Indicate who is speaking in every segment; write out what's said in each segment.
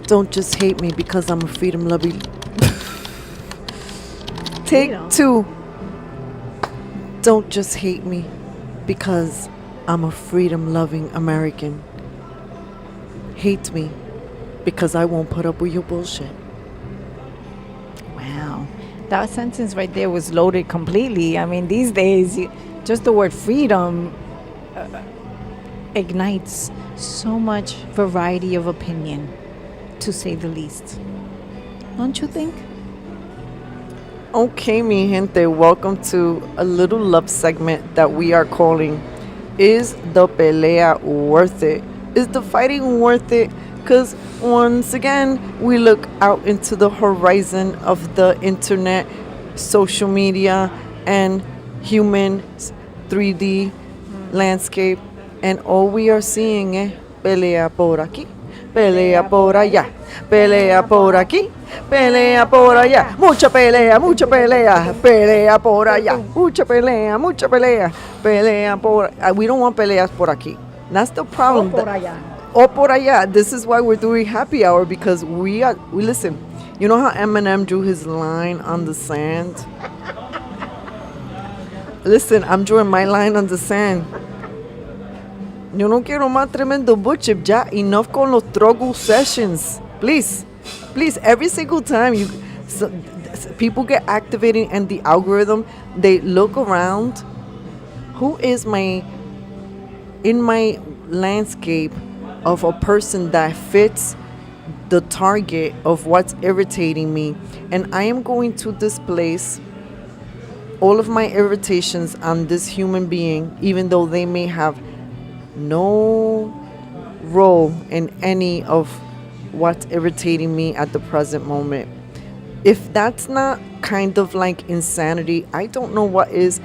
Speaker 1: Don't just hate me because I'm a freedom loving. Take
Speaker 2: Freedom.
Speaker 1: two. Don't just hate me because I'm a freedom loving American. Hate me because I won't put up with your bullshit.
Speaker 2: Wow. That sentence right there was loaded completely. I mean, these days, just the word freedom ignites so much variety of opinion, to say the least. Don't you think?
Speaker 1: Okay, mi gente, welcome to a little love segment that we are calling Is the Pelea Worth It? Is the fighting worth it? Because once again, we look out into the horizon of the internet, social media, and human 3D landscape, and all we are seeing es pelea por aquí, pelea por allá, pelea por aquí, pelea por allá, mucha pelea, pelea por allá, mucha pelea, pelea por. We don't want peleas por aquí. That's the problem. O por allá. This is why we're doing happy hour, because we listen. You know how Eminem drew his line on the sand? Listen, I'm drawing my line on the sand. Yo no quiero más tremendo butchip. Ya, enough con los struggle sessions. Please, every single time people get activated and the algorithm, they look around. Who is in my landscape of a person that fits the target of what's irritating me? And I am going to displace all of my irritations on this human being, even though they may have no role in any of what's irritating me at the present moment. If that's not kind of like insanity, I don't know what is.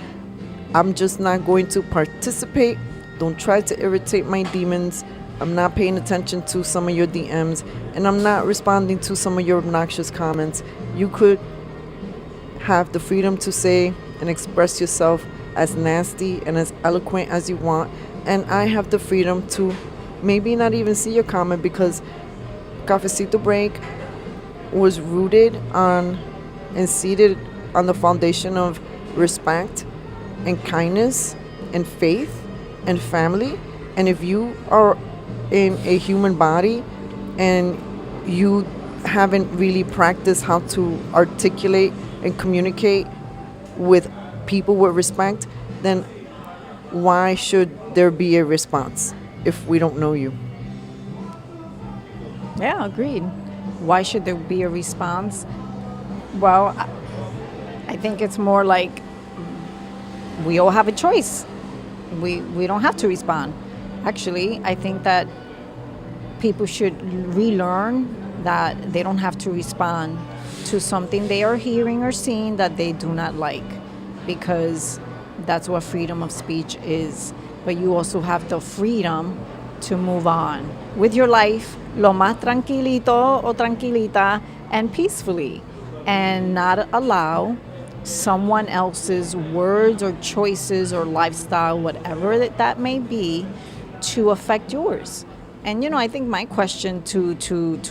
Speaker 1: I'm just not going to participate. Don't try to irritate my demons. I'm not paying attention to some of your DMs, and I'm not responding to some of your obnoxious comments. You could have the freedom to say and express yourself as nasty and as eloquent as you want, and I have the freedom to maybe not even see your comment, because Cafecito Break was rooted on and seated on the foundation of respect and kindness and faith and family. And if you are in a human body and you haven't really practiced how to articulate and communicate with people with respect, then why should there be a response if we don't know you?
Speaker 2: Yeah, agreed. Why should there be a response? Well, I think it's more like we all have a choice. We don't have to respond. Actually, I think that people should relearn that they don't have to respond to something they are hearing or seeing that they do not like, because that's what freedom of speech is. But you also have the freedom to move on with your life, lo más tranquilito o tranquilita, and peacefully, and not allow someone else's words or choices or lifestyle, whatever that may be, to affect yours. And I think my question to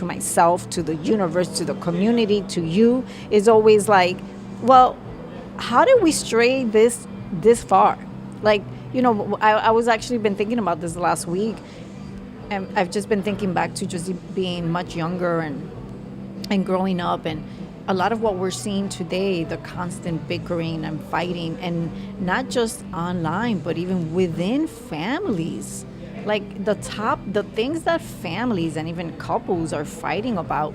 Speaker 2: myself, to the universe, to the community, to you, is always like, well, how did we stray this far? Like, I was actually been thinking about this last week, and I've just been thinking back to just being much younger and growing up, and a lot of what we're seeing today, the constant bickering and fighting, and not just online, but even within families. Like the things that families and even couples are fighting about,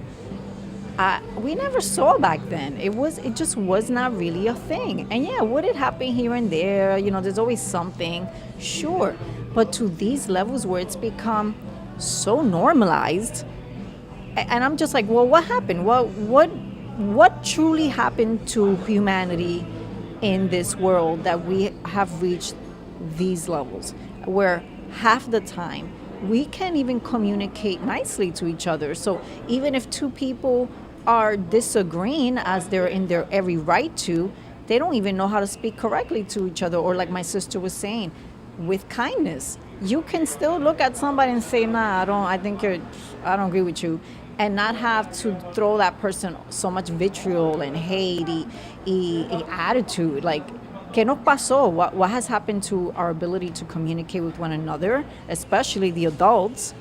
Speaker 2: we never saw back then. It just was not really a thing. And yeah, would it happen here and there? There's always something, sure. But to these levels where it's become so normalized, and I'm just like, well, what happened? What truly happened to humanity in this world that we have reached these levels where half the time we can't even communicate nicely to each other? So even if two people are disagreeing, as they're in their every right to, they don't even know how to speak correctly to each other. Or like my sister was saying, with kindness, you can still look at somebody and say, nah, I don't agree with you. and not have to throw that person so much vitriol and hate y attitude. Like, ¿qué nos pasó? What has happened to our ability to communicate with one another, especially the adults?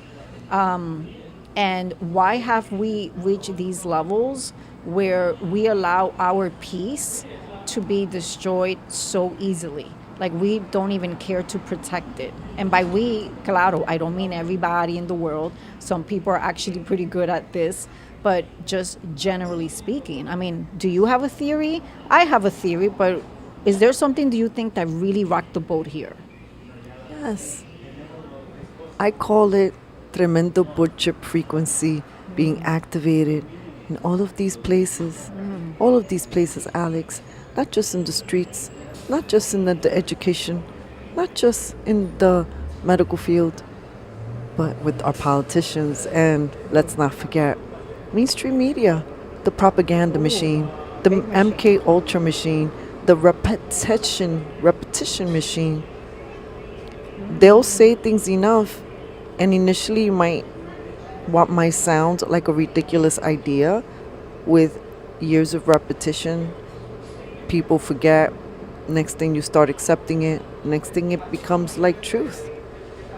Speaker 2: And why have we reached these levels where we allow our peace to be destroyed so easily? Like, we don't even care to protect it. And by we, claro, I don't mean everybody in the world. Some people are actually pretty good at this. But just generally speaking, I mean, do you have a theory? I have a theory, but is there something do you think that really rocked the boat here?
Speaker 1: Yes. I call it tremendo wood chip frequency being activated in all of these places. All of these places, Alex. Not just in the streets, not just in the education, not just in the medical field, but with our politicians. And let's not forget, mainstream media, the propaganda machine, the MK Ultra machine, the repetition machine. They'll say things enough, and initially you what might sound like a ridiculous idea. With years of repetition, people forget. Next thing you start accepting it. Next thing it becomes like truth.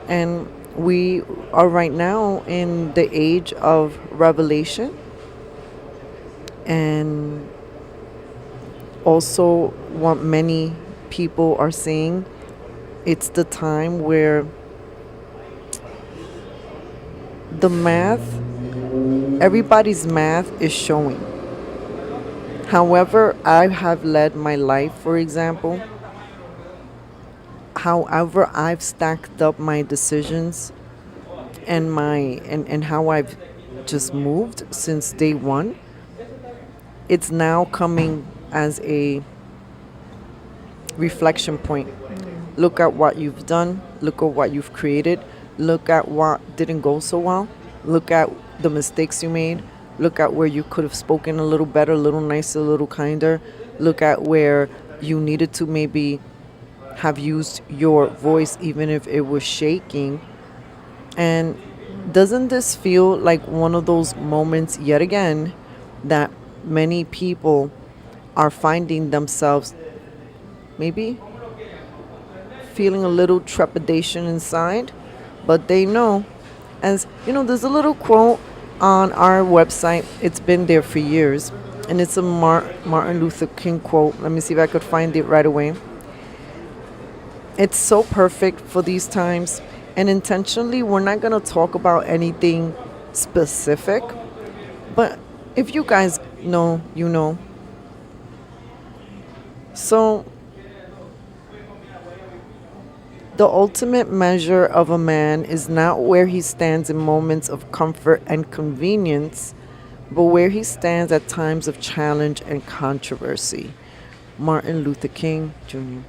Speaker 1: And we are right now in the age of revelation, and also what many people are saying, it's the time where the math, everybody's math is showing. However, I have led my life, for example, however I've stacked up my decisions and and how I've just moved since day one, it's now coming as a reflection point. Look at what you've done, look at what you've created, look at what didn't go so well, look at the mistakes you made, look at where you could have spoken a little better, a little nicer, a little kinder, look at where you needed to maybe have used your voice even if it was shaking. And doesn't this feel like one of those moments yet again that many people are finding themselves maybe feeling a little trepidation inside, but they know, as you know, there's a little quote on our website. It's been there for years, and it's a Martin Luther King quote. Let me see if I could find it right away. It's so perfect for these times, and intentionally we're not going to talk about anything specific, but if you guys know, you know. So the ultimate measure of a man is not where he stands in moments of comfort and convenience, but where he stands at times of challenge and controversy. Martin Luther King Jr.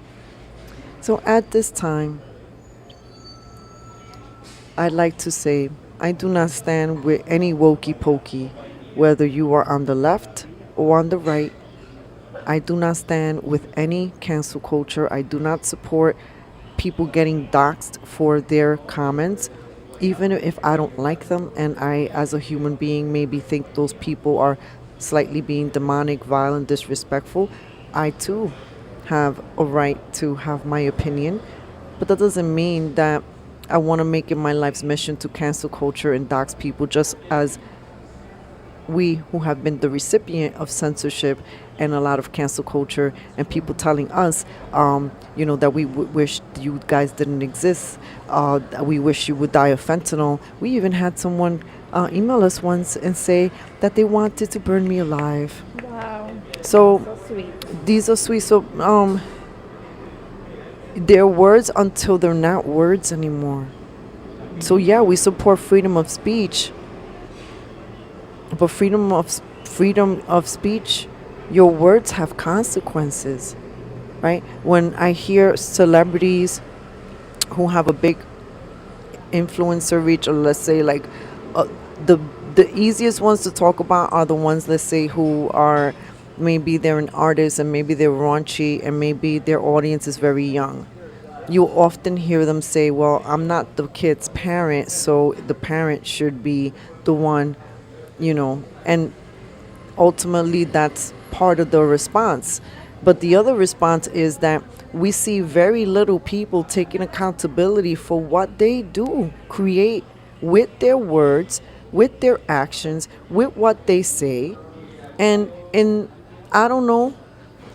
Speaker 1: So at this time, I'd like to say I do not stand with any wokey pokey, whether you are on the left or on the right. I do not stand with any cancel culture. I do not support people getting doxxed for their comments, even if I don't like them, and I, as a human being, maybe think those people are slightly being demonic, violent, disrespectful. I too have a right to have my opinion, but that doesn't mean that I want to make it my life's mission to cancel culture and dox people, just as we who have been the recipient of censorship and a lot of cancel culture and people telling us, that we wish you guys didn't exist. We wish you would die of fentanyl. We even had someone email us once and say that they wanted to burn me alive.
Speaker 2: Wow.
Speaker 1: So
Speaker 2: So sweet.
Speaker 1: these are sweet. So they're words until they're not words anymore. So yeah, we support freedom of speech, but freedom of speech, your words have consequences, right? When I hear celebrities who have a big influencer reach, or let's say like the easiest ones to talk about are the ones, let's say, who are, maybe they're an artist and maybe they're raunchy and maybe their audience is very young. You often hear them say, well, I'm not the kid's parent, so the parent should be the one and ultimately that's part of the response. But the other response is that we see very little people taking accountability for what they do, create with their words, with their actions, with what they say. And in, I don't know,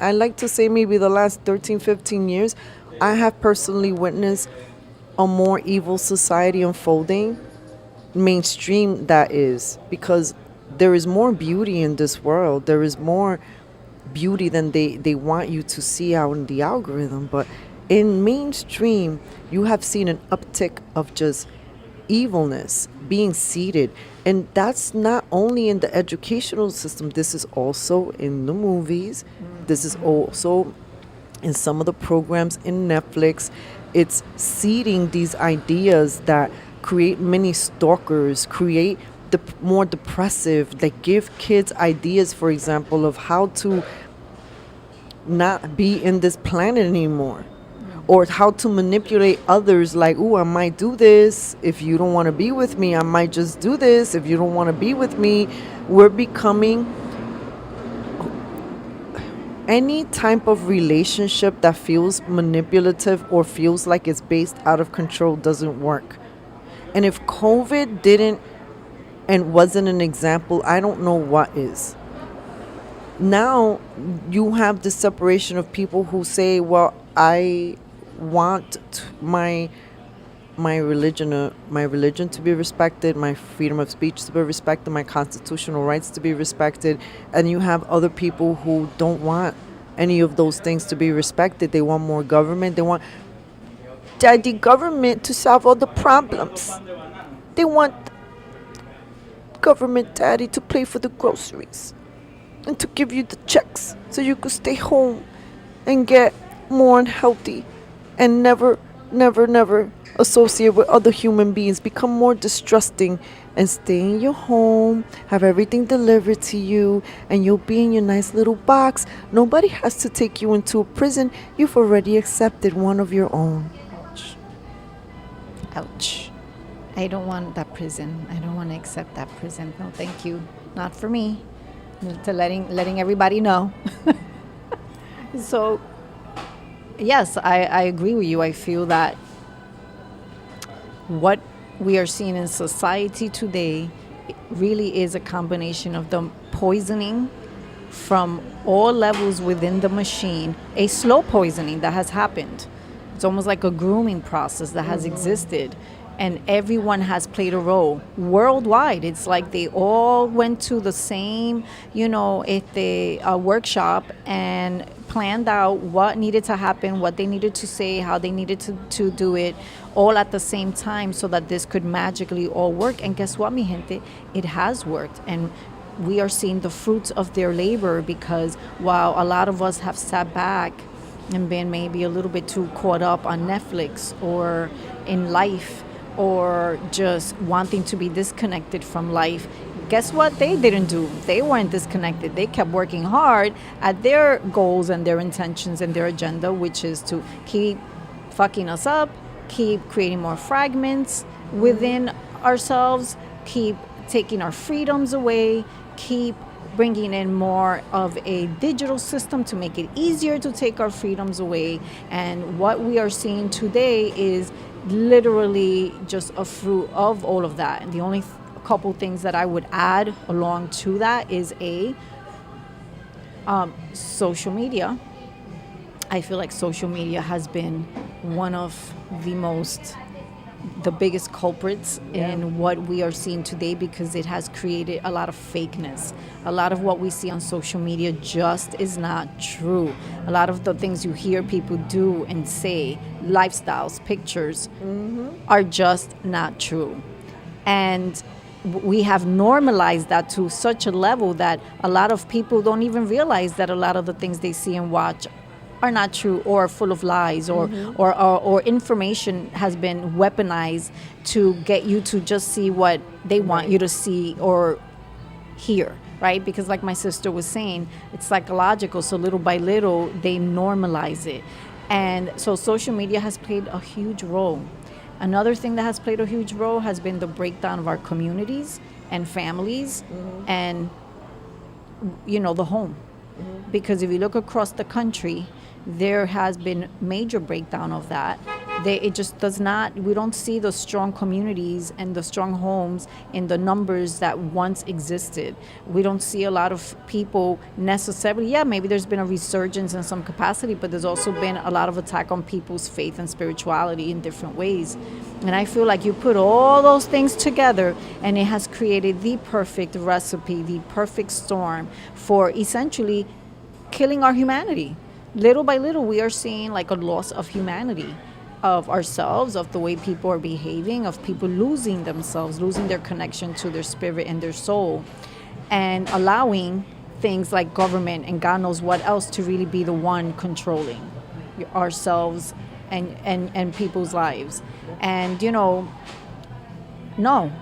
Speaker 1: I like to say maybe the last 13, 15 years, I have personally witnessed a more evil society unfolding, mainstream that is, because there is more beauty in this world. There is more beauty than they want you to see out in the algorithm. But in mainstream, you have seen an uptick of just evilness being seated. And that's not only in the educational system, this is also in the movies. This is also in some of the programs in Netflix. It's seeding these ideas that create many stalkers, create the more depressive, that give kids ideas, for example, of how to not be in this planet anymore, or how to manipulate others, like, "Ooh, I might do this if you don't want to be with me. I might just do this if you don't want to be with me." We're becoming, any type of relationship that feels manipulative or feels like it's based out of control doesn't work. And if COVID didn't and wasn't an example, I don't know what is. Now you have the separation of people who say, "Well, I want my religion to be respected, my freedom of speech to be respected, my constitutional rights to be respected," and you have other people who don't want any of those things to be respected. They want more government. They want daddy government to solve all the problems. They want government daddy to pay for the groceries and to give you the checks so you could stay home and get more unhealthy and never associate with other human beings, become more distrusting, and stay in your home, have everything delivered to you, and you'll be in your nice little box. Nobody has to take you into a prison. You've already accepted one of your own.
Speaker 2: Ouch. Ouch. I don't want that prison. I don't want to accept that prison. No, thank you. Not for me. To letting everybody know. So, yes, I agree with you. I feel that what we are seeing in society today really is a combination of the poisoning from all levels within the machine, a slow poisoning that has happened. It's almost like a grooming process that has existed, and everyone has played a role worldwide. It's like they all went to the same, workshop and planned out what needed to happen, what they needed to say, how they needed to do it, all at the same time, so that this could magically all work. And guess what, mi gente? It has worked. And we are seeing the fruits of their labor, because while a lot of us have sat back and been maybe a little bit too caught up on Netflix or in life, or just wanting to be disconnected from life, guess what they didn't do? They weren't disconnected. They kept working hard at their goals and their intentions and their agenda, which is to keep fucking us up, keep creating more fragments within ourselves, keep taking our freedoms away, keep bringing in more of a digital system to make it easier to take our freedoms away. And what we are seeing today is literally just a fruit of all of that. And the only couple things that I would add along to that is social media. I feel like social media has been one of the biggest culprits in what we are seeing today, because it has created a lot of fakeness. A lot of what we see on social media just is not true. A lot of the things you hear people do and say, lifestyles, pictures, are just not true. And we have normalized that to such a level that a lot of people don't even realize that a lot of the things they see and watch are not true, or full of lies, or information has been weaponized to get you to just see what they want you to see or hear, right? Because like my sister was saying, it's psychological, so little by little they normalize it. And so social media has played a huge role. Another thing that has played a huge role has been the breakdown of our communities and families and, the home. Because if you look across the country, there has been major breakdown of that. It just does not, we don't see the strong communities and the strong homes in the numbers that once existed. We don't see a lot of people necessarily, maybe there's been a resurgence in some capacity, but there's also been a lot of attack on people's faith and spirituality in different ways. And I feel like you put all those things together and it has created the perfect recipe, the perfect storm for essentially killing our humanity. Little by little, we are seeing like a loss of humanity, of ourselves, of the way people are behaving, of people losing themselves, losing their connection to their spirit and their soul, and allowing things like government and God knows what else to really be the one controlling ourselves and people's lives. And, no,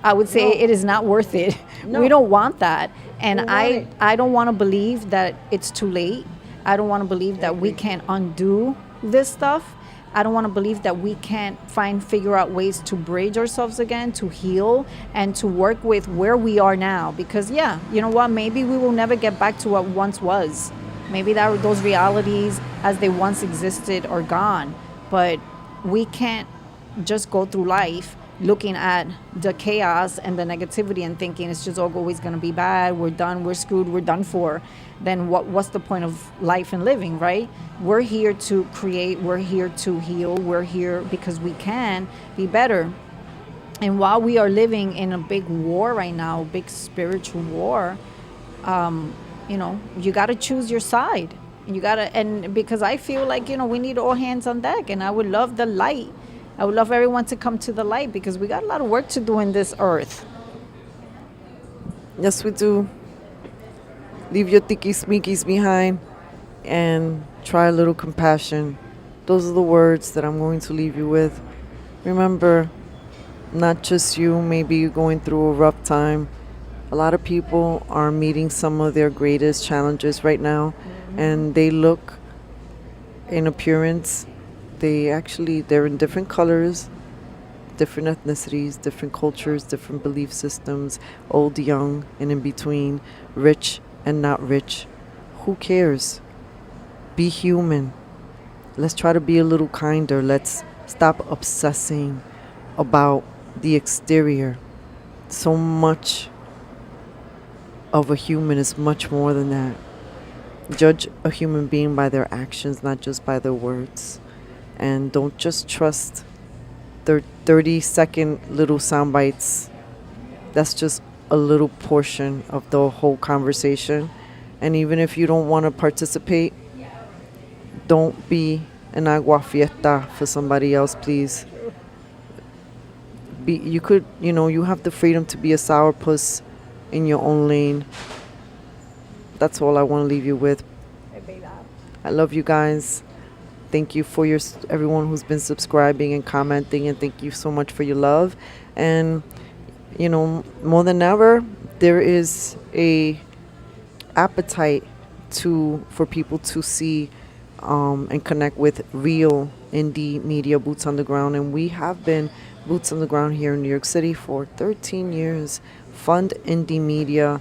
Speaker 2: I would say it is not worth it.
Speaker 1: No.
Speaker 2: We don't want that. And
Speaker 1: want
Speaker 2: I don't want to believe that it's too late. I don't want to believe that we can't undo this stuff. I don't want to believe that we can't figure out ways to bridge ourselves again, to heal, and to work with where we are now. Because, you know what? Maybe we will never get back to what once was. Maybe those realities as they once existed are gone. But we can't just go through life looking at the chaos and the negativity and thinking it's just always going to be bad, we're done, we're screwed, we're done for. Then what's the point of life and living, right? We're here to create, we're here to heal, we're here because we can be better. And while we are living in a big war right now, big spiritual war, you got to choose your side. And because I feel like, we need all hands on deck, and I would love the light. I would love everyone to come to the light because we got a lot of work to do in this earth.
Speaker 1: Yes, we do. Leave your smeekies behind and try a little compassion. Those are the words that I'm going to leave you with. Remember, not just you, maybe you're going through a rough time. A lot of people are meeting some of their greatest challenges right now, and they look in appearance. They're in different colors, different ethnicities, different cultures, different belief systems, old, young, and in between, rich and not rich. Who cares? Be human. Let's try to be a little kinder. Let's stop obsessing about the exterior. So much of a human is much more than that. Judge a human being by their actions, not just by their words. And don't just trust their 30-second little sound bites. That's just a little portion of the whole conversation. And even if you don't want to participate, don't be an agua fiesta for somebody else, please. You have the freedom to be a sourpuss in your own lane. That's all I want to leave you with. I love you guys. Thank you for everyone who's been subscribing and commenting, and thank you so much for your love. And more than ever, there is a appetite for people to see and connect with real indie media, boots on the ground. And we have been boots on the ground here in New York City for 13 years. Fund indie media.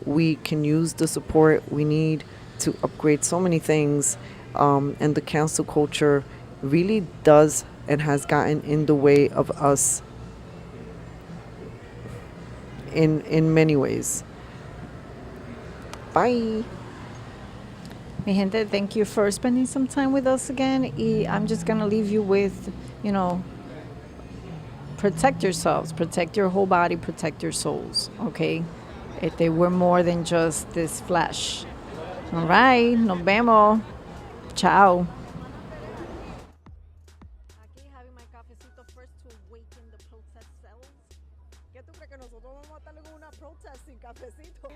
Speaker 1: We can use the support we need to upgrade so many things. And the cancel culture really does and has gotten in the way of us in many ways. Bye.
Speaker 2: Mi gente, thank you for spending some time with us again. I'm just going to leave you with, protect yourselves, protect your whole body, protect your souls, okay? We're more than just this flesh. All right, nos vemos. Ciao.
Speaker 1: Aquí having my cafecito first to awaken the protest cells. ¿Qué tú crees que nosotros vamos a estar en una protest sin cafecito?